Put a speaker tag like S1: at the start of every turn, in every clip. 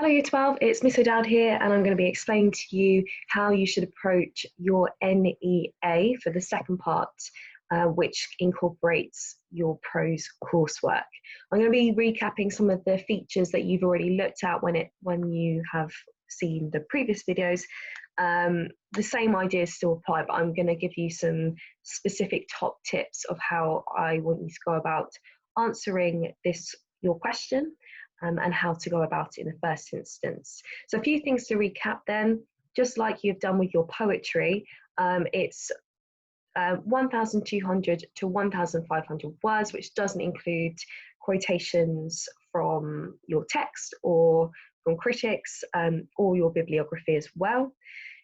S1: Hello Year 12, it's Miss O'Dowd here and I'm going to be explaining to you how you should approach your NEA for the second part, which incorporates your prose coursework. I'm going to be recapping some of the features that you've already looked at when you have seen the previous videos. The same ideas still apply, but I'm going to give you some specific top tips of how I want you to go about answering your question. And how to go about it in the first instance. So a few things to recap then, just like you've done with your poetry, it's 1,200 to 1,500 words, which doesn't include quotations from your text or from critics or your bibliography as well.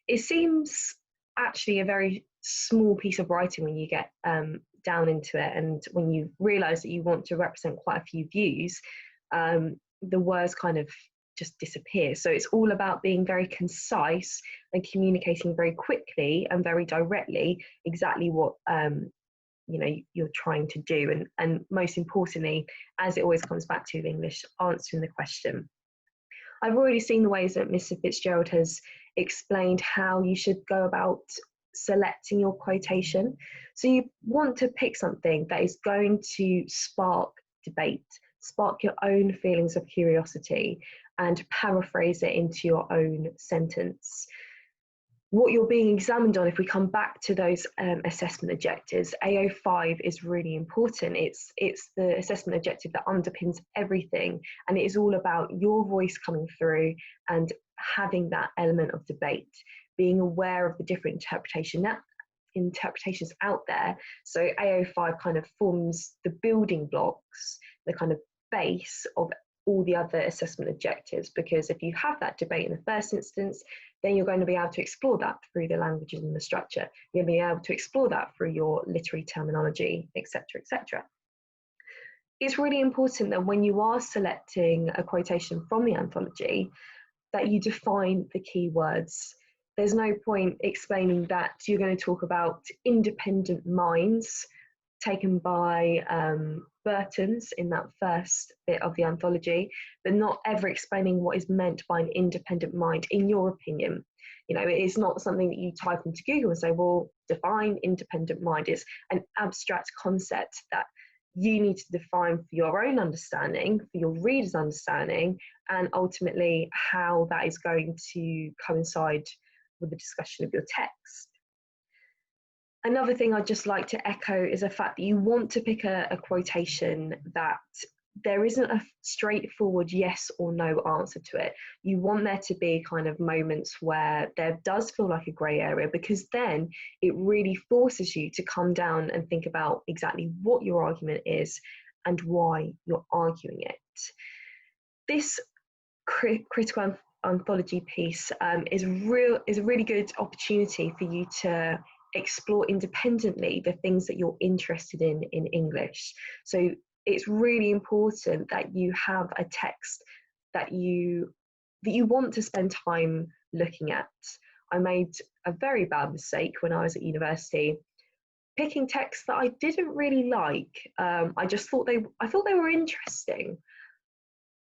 S1: It seems actually a very small piece of writing when you get down into it, and when you realise that you want to represent quite a few views, the words kind of just disappear. So it's all about being very concise and communicating very quickly and very directly exactly what you're trying to do, and most importantly, as it always comes back to in English, answering the question. I've already seen the ways that Mr. Fitzgerald has explained how you should go about selecting your quotation. So you want to pick something that is going to spark debate, spark your own feelings of curiosity, and paraphrase it into your own sentence. What you're being examined on, if we come back to those assessment objectives, AO5 is really important. It's the assessment objective that underpins everything, and it is all about your voice coming through and having that element of debate, being aware of the different interpretations out there. So AO5 kind of forms the building blocks, the kind of base of all the other assessment objectives, because if you have that debate in the first instance, then you're going to be able to explore that through the languages and the structure. You're going to be able to explore that through your literary terminology, etc., etc. It's really important that when you are selecting a quotation from the anthology, that you define the key words. There's no point explaining that you're going to talk about independent minds taken by Burton's in that first bit of the anthology, but not ever explaining what is meant by an independent mind in your opinion. You know, it is not something that you type into Google and say, well, define independent mind. It's an abstract concept that you need to define for your own understanding, for your reader's understanding, and ultimately how that is going to coincide with the discussion of your text. Another thing I'd just like to echo is the fact that you want to pick a quotation that there isn't a straightforward yes or no answer to it. You want there to be kind of moments where there does feel like a grey area, because then it really forces you to come down and think about exactly what your argument is and why you're arguing it. This critical anthology piece is a really good opportunity for you to explore independently the things that you're interested in English. So it's really important that you have a text that you want to spend time looking at. I made a very bad mistake when I was at university, picking texts that I didn't really like. I thought they were interesting,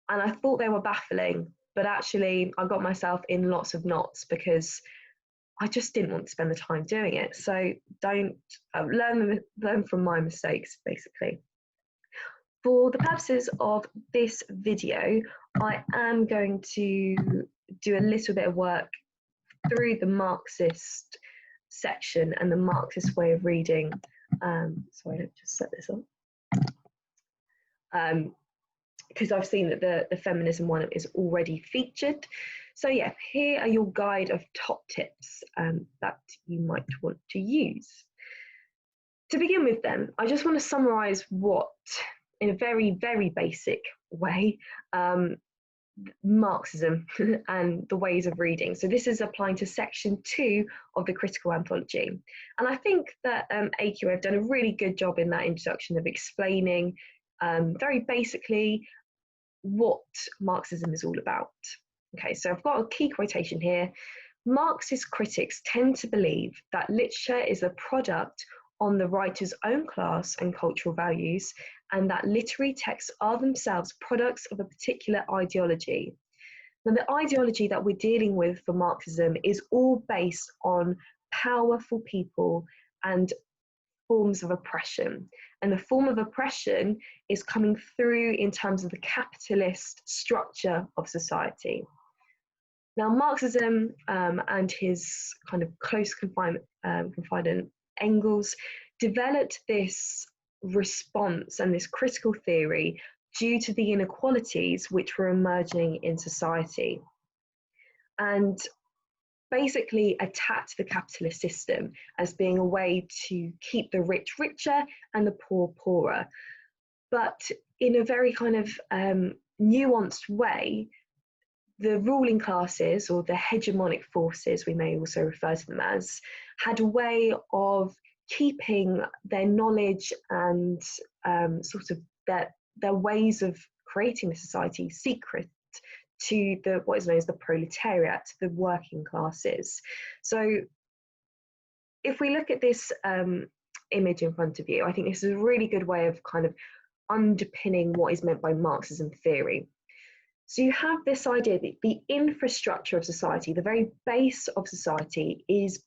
S1: and I thought they were baffling, but actually I got myself in lots of knots because I just didn't want to spend the time doing it. So don't learn from my mistakes, basically. For the purposes of this video, I am going to do a little bit of work through the Marxist section and the Marxist way of reading. Sorry, let's just set this up. Because I've seen that the feminism one is already featured. So yeah, here are your guide of top tips that you might want to use. To begin with then, I just want to summarise what, in a very, very basic way, Marxism and the ways of reading. So this is applying to section 2 of the critical anthology. And I think that AQ have done a really good job in that introduction of explaining very basically what Marxism is all about. Okay, so I've got a key quotation here. Marxist critics tend to believe that literature is a product on the writer's own class and cultural values, and that literary texts are themselves products of a particular ideology. Now, the ideology that we're dealing with for Marxism is all based on powerful people and forms of oppression. And the form of oppression is coming through in terms of the capitalist structure of society. Now, Marxism and his kind of close confidant Engels developed this response and this critical theory due to the inequalities which were emerging in society, and basically attacked the capitalist system as being a way to keep the rich richer and the poor poorer, but in a very kind of nuanced way. The ruling classes, or the hegemonic forces, we may also refer to them as, had a way of keeping their knowledge and sort of their ways of creating the society secret to what is known as the proletariat, the working classes. So if we look at this image in front of you, I think this is a really good way of kind of underpinning what is meant by Marxism theory. So you have this idea that the infrastructure of society, the very base of society, is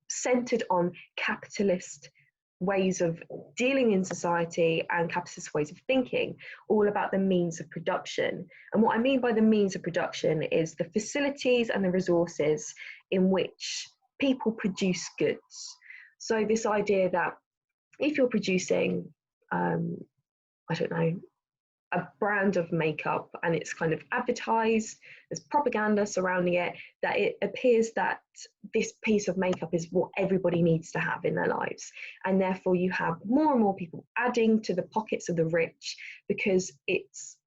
S1: centered on capitalist ways of dealing in society and capitalist ways of thinking, all about the means of production. And what I mean by the means of production is the facilities and the resources in which people produce goods. So this idea that if you're producing, I don't know, a brand of makeup and it's kind of advertised, there's propaganda surrounding it, that it appears that this piece of makeup is what everybody needs to have in their lives. And therefore you have more and more people adding to the pockets of the rich because it's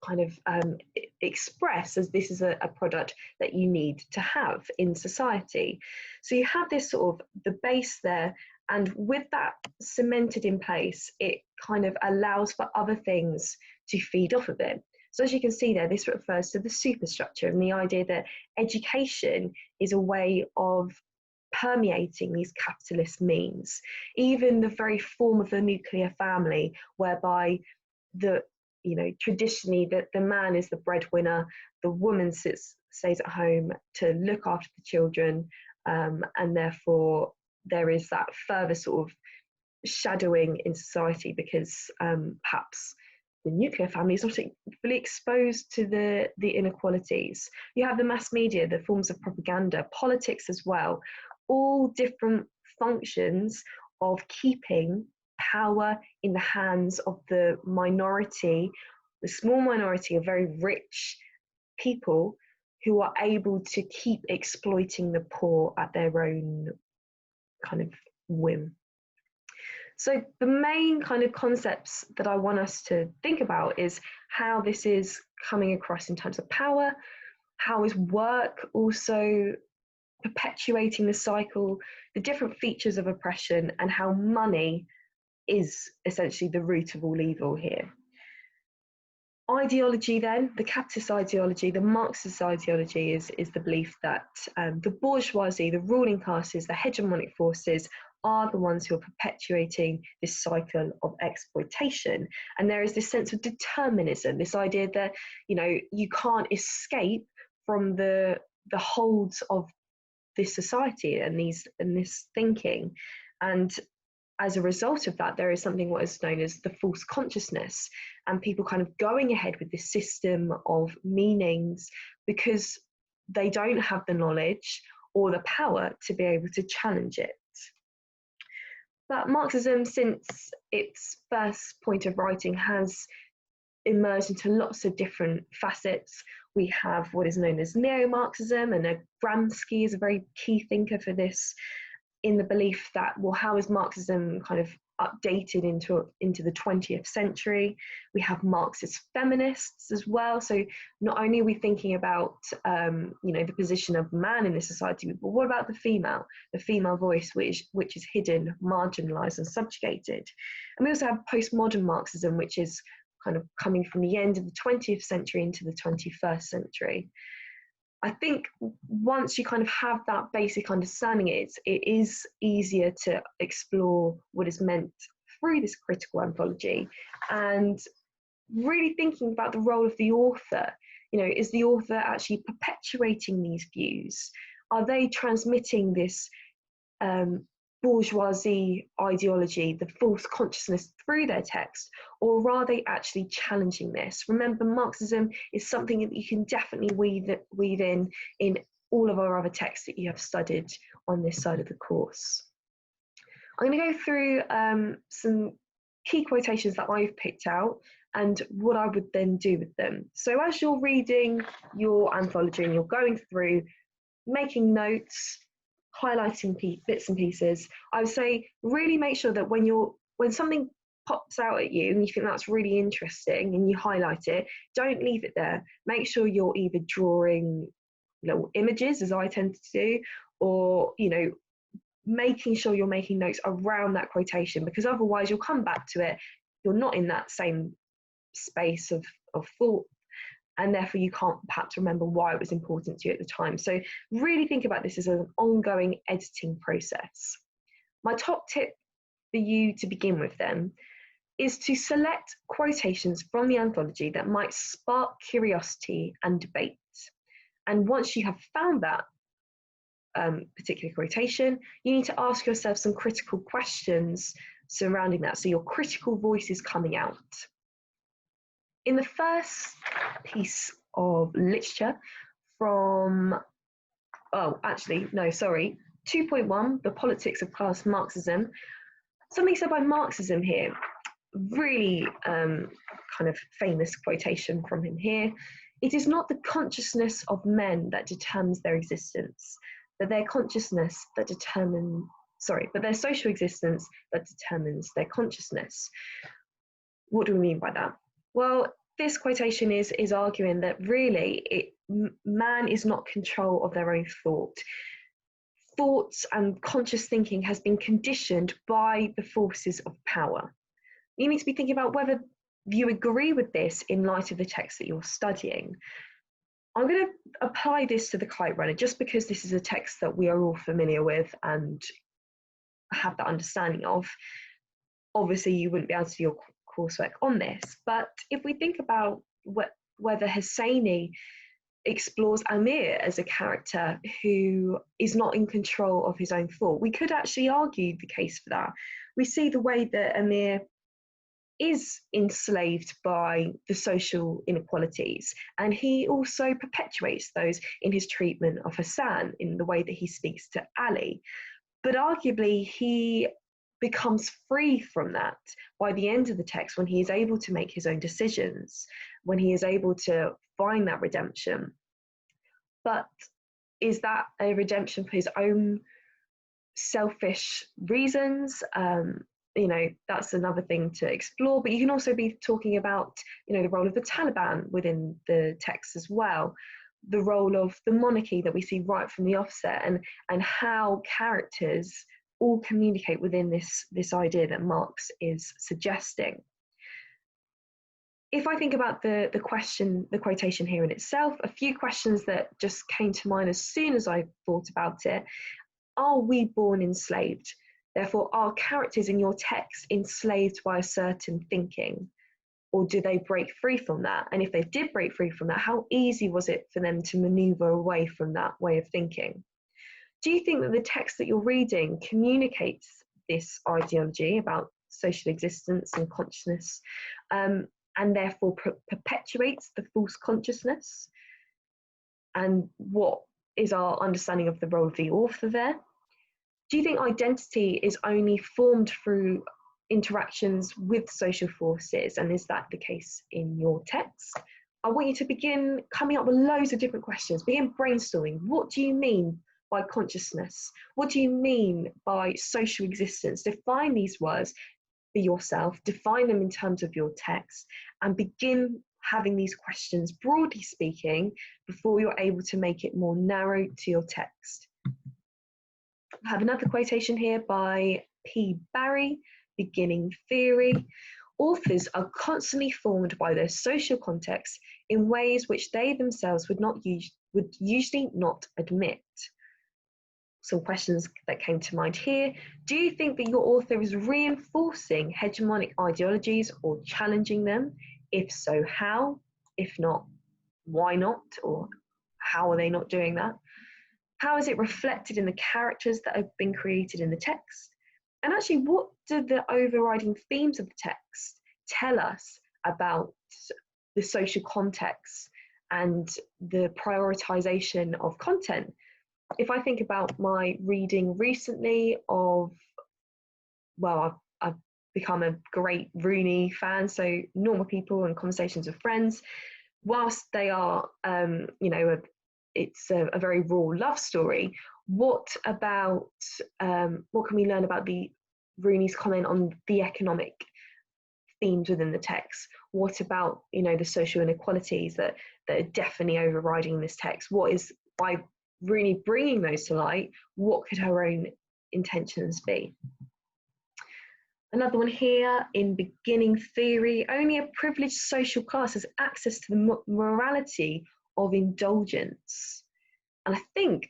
S1: kind of expressed as this is a product that you need to have in society. So you have this sort of the base there, and with that cemented in place, it kind of allows for other things to feed off of it. So as you can see there, this refers to the superstructure and the idea that education is a way of permeating these capitalist means. Even the very form of the nuclear family, whereby traditionally the man is the breadwinner, the woman stays at home to look after the children, and therefore there is that further sort of shadowing in society because perhaps the nuclear family is not fully exposed to the inequalities. You have the mass media, the forms of propaganda, politics as well, all different functions of keeping power in the hands of the minority, the small minority of very rich people who are able to keep exploiting the poor at their own kind of whim. So the main kind of concepts that I want us to think about is how this is coming across in terms of power, how is work also perpetuating the cycle, the different features of oppression, and how money is essentially the root of all evil here. Ideology then, the capitalist ideology, the Marxist ideology is the belief that the bourgeoisie, the ruling classes, the hegemonic forces are the ones who are perpetuating this cycle of exploitation. And there is this sense of determinism, this idea that, you can't escape from the holds of this society and this thinking. And as a result of that, there is something what is known as the false consciousness, and people kind of going ahead with this system of meanings because they don't have the knowledge or the power to be able to challenge it. But Marxism, since its first point of writing, has emerged into lots of different facets. We have what is known as neo-Marxism, and Gramsci is a very key thinker for this, in the belief that, well, how is Marxism kind of updated into the 20th century? We have Marxist feminists as well. So not only are we thinking about the position of man in this society, but what about the female voice, which is hidden, marginalized, and subjugated? And we also have postmodern Marxism, which is kind of coming from the end of the 20th century into the 21st century. I think once you kind of have that basic understanding, it is easier to explore what is meant through this critical anthology and really thinking about the role of the author. You know, is the author actually perpetuating these views? Are they transmitting this bourgeoisie ideology, the false consciousness through their text, or are they actually challenging this? Remember, Marxism is something that you can definitely weave in all of our other texts that you have studied on this side of the course. I'm going to go through some key quotations that I've picked out and what I would then do with them. So as you're reading your anthology and you're going through, making notes, highlighting bits and pieces, I would say really make sure that when something pops out at you and you think that's really interesting and you highlight it, don't leave it there. Make sure you're either drawing little images, as I tend to do, or, you know, making sure you're making notes around that quotation, because otherwise you'll come back to it, you're not in that same space of thought, and therefore you can't perhaps remember why it was important to you at the time. So really think about this as an ongoing editing process. My top tip for you to begin with then is to select quotations from the anthology that might spark curiosity and debate. And once you have found that particular quotation, you need to ask yourself some critical questions surrounding that, so your critical voice is coming out. In the first piece of literature from, 2.1, The Politics of Class Marxism, something said by Marxism here, really kind of famous quotation from him here. It is not the consciousness of men that determines their existence, but their consciousness that but their social existence that determines their consciousness. What do we mean by that? Well, this quotation is arguing that really man is not control of their own thought. Thoughts and conscious thinking has been conditioned by the forces of power. You need to be thinking about whether you agree with this in light of the text that you're studying. I'm going to apply this to the Kite Runner just because this is a text that we are all familiar with and have that understanding of. Obviously, you wouldn't be able to do your coursework on this, but if we think about whether Hosseini explores Amir as a character who is not in control of his own thought, we could actually argue the case for that. We see the way that Amir is enslaved by the social inequalities, and he also perpetuates those in his treatment of Hassan, in the way that he speaks to Ali. But arguably, he becomes free from that by the end of the text, when he is able to make his own decisions, when he is able to find that redemption. But is that a redemption for his own selfish reasons? You know, that's another thing to explore, but you can also be talking about, you know, the role of the Taliban within the text as well, the role of the monarchy that we see right from the offset, and how characters all communicate within this idea that Marx is suggesting. If I think about the quotation here in itself, a few questions that just came to mind as soon as I thought about it. Are we born enslaved? Therefore, are characters in your text enslaved by a certain thinking? Or do they break free from that? And if they did break free from that, how easy was it for them to maneuver away from that way of thinking? Do you think that the text that you're reading communicates this ideology about social existence and consciousness, and therefore perpetuates the false consciousness? And what is our understanding of the role of the author there? Do you think identity is only formed through interactions with social forces, and is that the case in your text? I want you to begin coming up with loads of different questions, begin brainstorming. What do you mean by consciousness? What do you mean by social existence? Define these words for yourself, define them in terms of your text, and begin having these questions, broadly speaking, before you're able to make it more narrow to your text. I have another quotation here by P. Barry, Beginning Theory. Authors are constantly formed by their social context in ways which they themselves would usually not admit. Some questions that came to mind here. Do you think that your author is reinforcing hegemonic ideologies or challenging them? If so, how? If not, why not, or how are they not doing that? How is it reflected in the characters that have been created in the text? And actually, what do the overriding themes of the text tell us about the social context and the prioritization of content? If I think about my reading recently of, well, I've become a great Rooney fan, so Normal People and Conversations with Friends, whilst they are, it's a very raw love story, what about, what can we learn about the Rooney's comment on the economic themes within the text? What about, the social inequalities that are definitely overriding this text? What is, by Rooney bringing those to light, what could her own intentions be? Another one here, in beginning theory, only a privileged social class has access to the morality of indulgence. And I think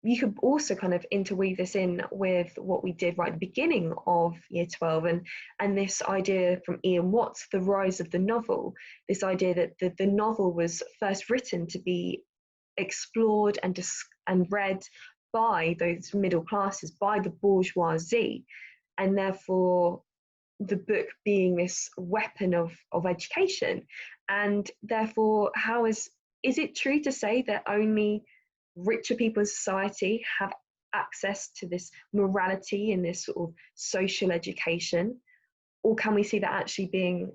S1: you could also kind of interweave this in with what we did right at the beginning of year 12, and this idea from Ian Watts, the rise of the novel, this idea that the novel was first written to be explored and read by those middle classes, by the bourgeoisie, and therefore the book being this weapon of education. And therefore, is it true to say that only richer people in society have access to this morality and this sort of social education? Or can we see that actually being,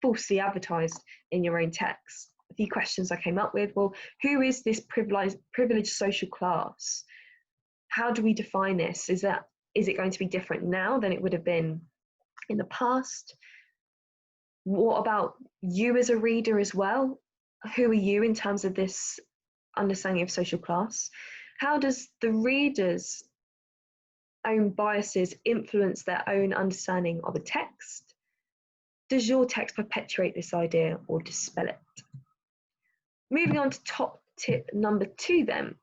S1: falsely advertised in your own text? A few questions I came up with. Well, who is this privileged social class? How do we define this? Is it going to be different now than it would have been in the past? What about you as a reader as well? Who are you in terms of this understanding of social class? How does the reader's own biases influence their own understanding of a text? Does your text perpetuate this idea or dispel it? Moving on to top tip number 2 then.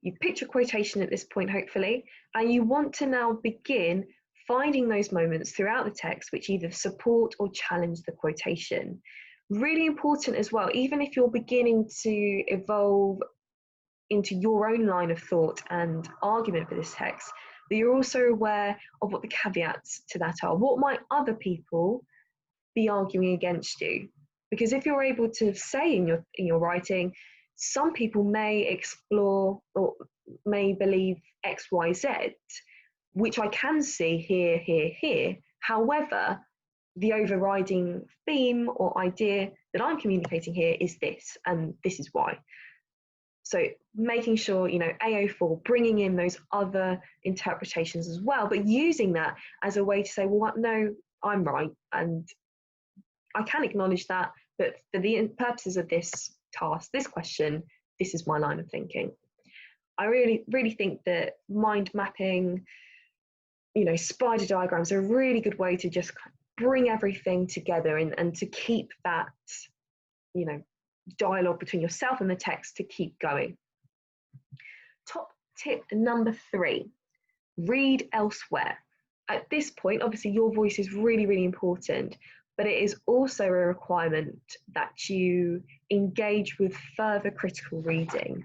S1: You picked your quotation at this point, hopefully, and you want to now begin finding those moments throughout the text which either support or challenge the quotation. Really important as well, even if you're beginning to evolve into your own line of thought and argument for this text, that you're also aware of what the caveats to that are. What might other people be arguing against you? Because if you're able to say in your writing, some people may explore or may believe X, Y, Z, which I can see here. However, the overriding theme or idea that I'm communicating here is this, and this is why. So making sure, AO4, bringing in those other interpretations as well, but using that as a way to say, well, no, I'm right, and I can acknowledge that, but for the purposes of this task, this question, this is my line of thinking. I really, really think that mind mapping, spider diagrams are a really good way to just bring everything together and to keep that, dialogue between yourself and the text to keep going. Top tip number 3, read elsewhere. At this point, obviously your voice is really, really important, but it is also a requirement that you engage with further critical reading.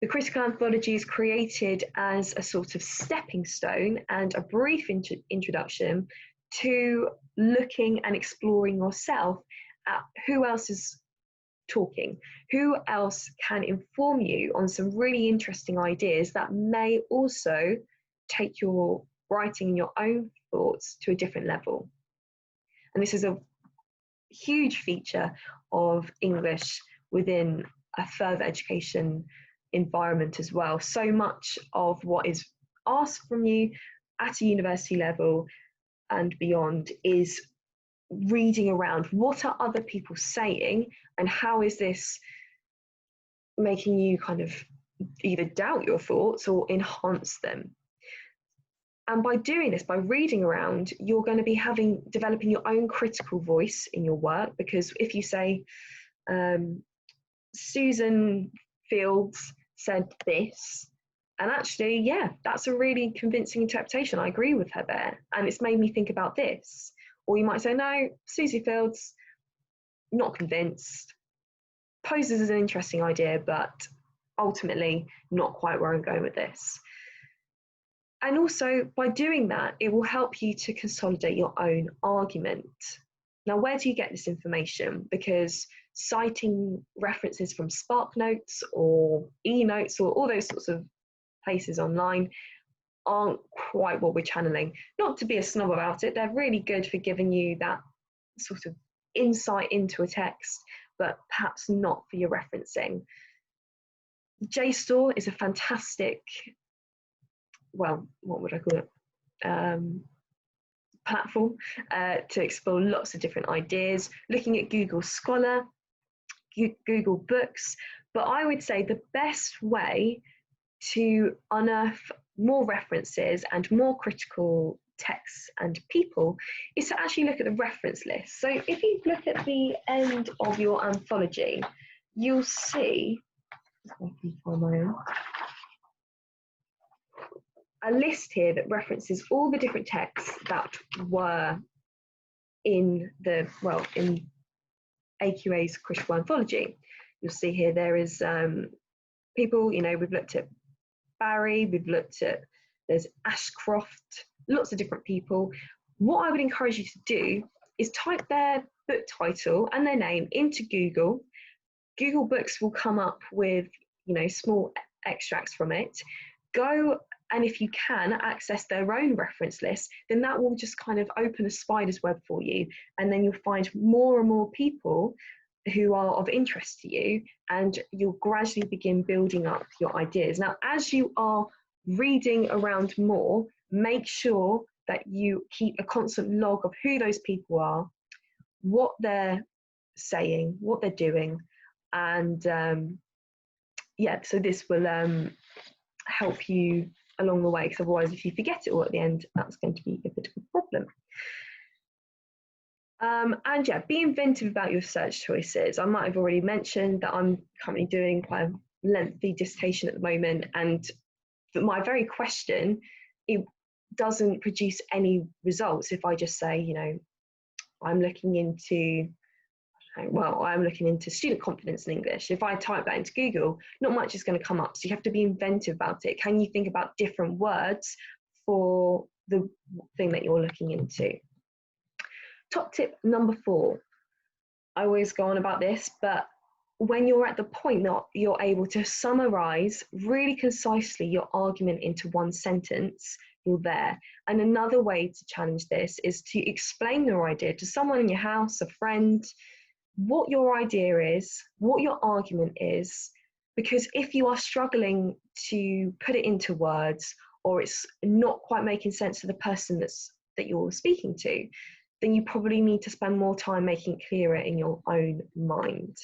S1: The critical anthology is created as a sort of stepping stone and a brief introduction to looking and exploring yourself at who else is talking, who else can inform you on some really interesting ideas that may also take your writing and your own thoughts to a different level. And this is a huge feature of English within a further education environment as well. So much of what is asked from you at a university level and beyond is reading around. What are other people saying, and how is this making you kind of either doubt your thoughts or enhance them? And by doing this, by reading around, you're going to be developing your own critical voice in your work, because if you say, Susan Fields said this, and actually, yeah, that's a really convincing interpretation. I agree with her there, and it's made me think about this. Or you might say, no, Susie Fields, not convinced. Poses is an interesting idea, but ultimately not quite where I'm going with this. And also, by doing that, it will help you to consolidate your own argument. Now, where do you get this information? Because citing references from SparkNotes or eNotes or all those sorts of places online aren't quite what we're channeling. Not to be a snob about it, they're really good for giving you that sort of insight into a text, but perhaps not for your referencing. JSTOR is a fantastic, well, what would I call it? Platform to explore lots of different ideas, looking at Google Scholar, Google Books. But I would say the best way to unearth more references and more critical texts and people is to actually look at the reference list. So if you look at the end of your anthology, you'll see a list here that references all the different texts that were in the, well, in AQA's critical anthology. You'll see here there is people, you know, we've looked at Barry, we've looked at, there's Ashcroft, lots of different people. What I would encourage you to do is type their book title and their name into Google. Google Books will come up with, you know, small extracts from it. Go, and if you can access their own reference list, then that will just kind of open a spider's web for you. And then you'll find more and more people who are of interest to you, and you'll gradually begin building up your ideas. Now, as you are reading around more, make sure that you keep a constant log of who those people are, what they're saying, what they're doing, and yeah, so this will help you along the way, because otherwise if you forget it all at the end, that's going to be a bit of a problem. And yeah, be inventive about your search choices. I might have already mentioned that I'm currently doing quite a lengthy dissertation at the moment, and my very question, it doesn't produce any results if I just say, you know, I'm looking into, well, I'm looking into student confidence in English. If I type that into Google, not much is going to come up. So you have to be inventive about it. Can you think about different words for the thing that you're looking into? Top tip number 4. I always go on about this, but when you're at the point that you're able to summarize really concisely your argument into one sentence, you're there. And another way to challenge this is to explain your idea to someone in your house, a friend, what your idea is, what your argument is, because if you are struggling to put it into words, or it's not quite making sense to the person that you're speaking to, then you probably need to spend more time making it clearer in your own mind.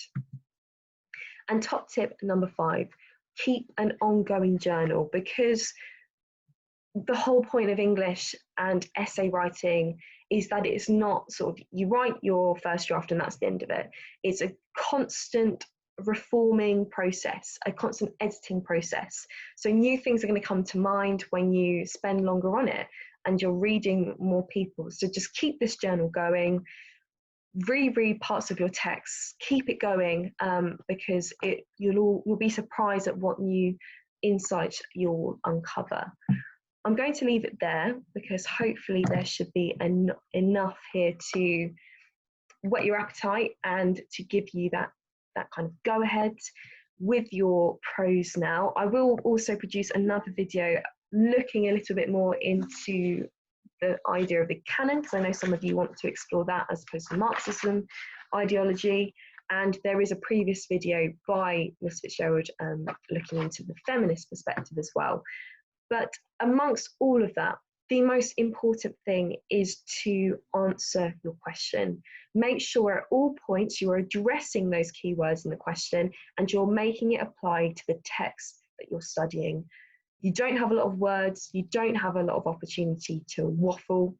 S1: And top tip number 5, keep an ongoing journal, because the whole point of English and essay writing is that it's not sort of, you write your first draft and that's the end of it. It's a constant reforming process, a constant editing process. So new things are going to come to mind when you spend longer on it and you're reading more people. So just keep this journal going, reread parts of your text, keep it going, because you'll be surprised at what new insights you'll uncover. I'm going to leave it there because hopefully there should be enough here to whet your appetite and to give you that kind of go ahead with your prose now. I will also produce another video looking a little bit more into the idea of the canon, because I know some of you want to explore that as opposed to Marxism ideology. And there is a previous video by Miss Fitzgerald looking into the feminist perspective as well. But amongst all of that, the most important thing is to answer your question. Make sure at all points you're addressing those keywords in the question and you're making it apply to the text that you're studying. You don't have a lot of words, you don't have a lot of opportunity to waffle.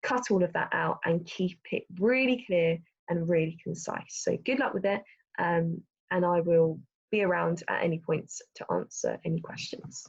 S1: Cut all of that out and keep it really clear and really concise. So good luck with it, and I will be around at any points to answer any questions.